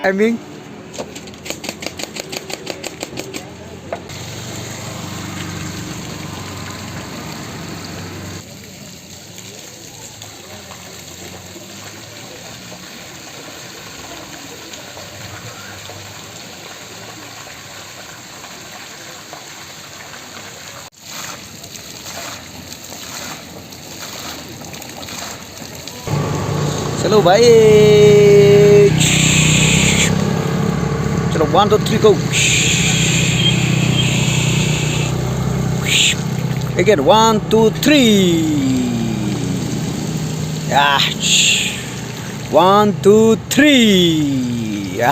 Timing चलो भाई चलो 1 2 3 go again 1 2 3 1 2 3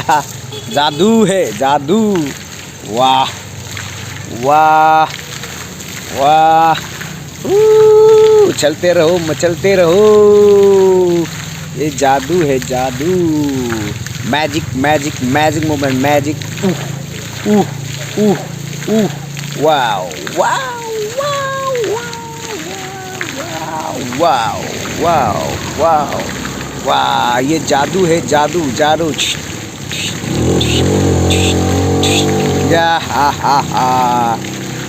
जादू है जादू वाह वाह वाह चलते रहो मचलते रहो ये जादू है जादू magic magic magic moment magic wow wow wow wow wow wow वाह ये जादू है जादू जादू या हा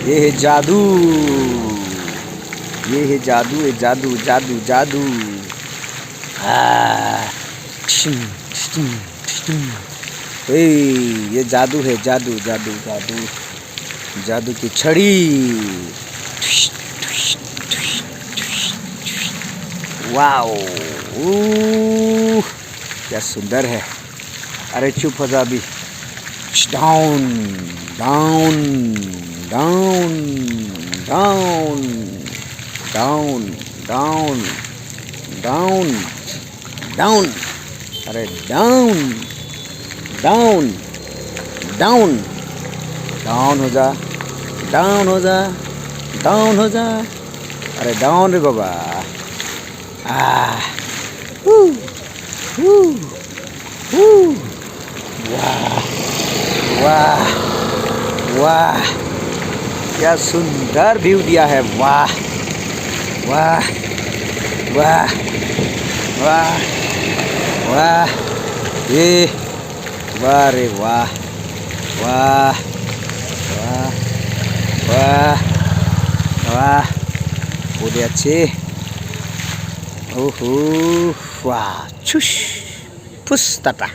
ये है जादू ये है जादू है जादू जादू जादू ये जादू है जादू जादू जादू जादू की छड़ी वाओ क्या सुंदर है अरे चुप हो जा अभी down down down down down down down down अरे डाउन डाउन डाउन डाउन हो जा डाउन हो जा डाउन हो जा अरे डाउन रे बाबा वाह वाह वाह क्या सुंदर व्यू दिया है वाह वाह वाह वाह वाह ये वाह रे वाह वाह वाह वाह वाह बहुत अच्छे ओहो वाह चुश फुस टाटा।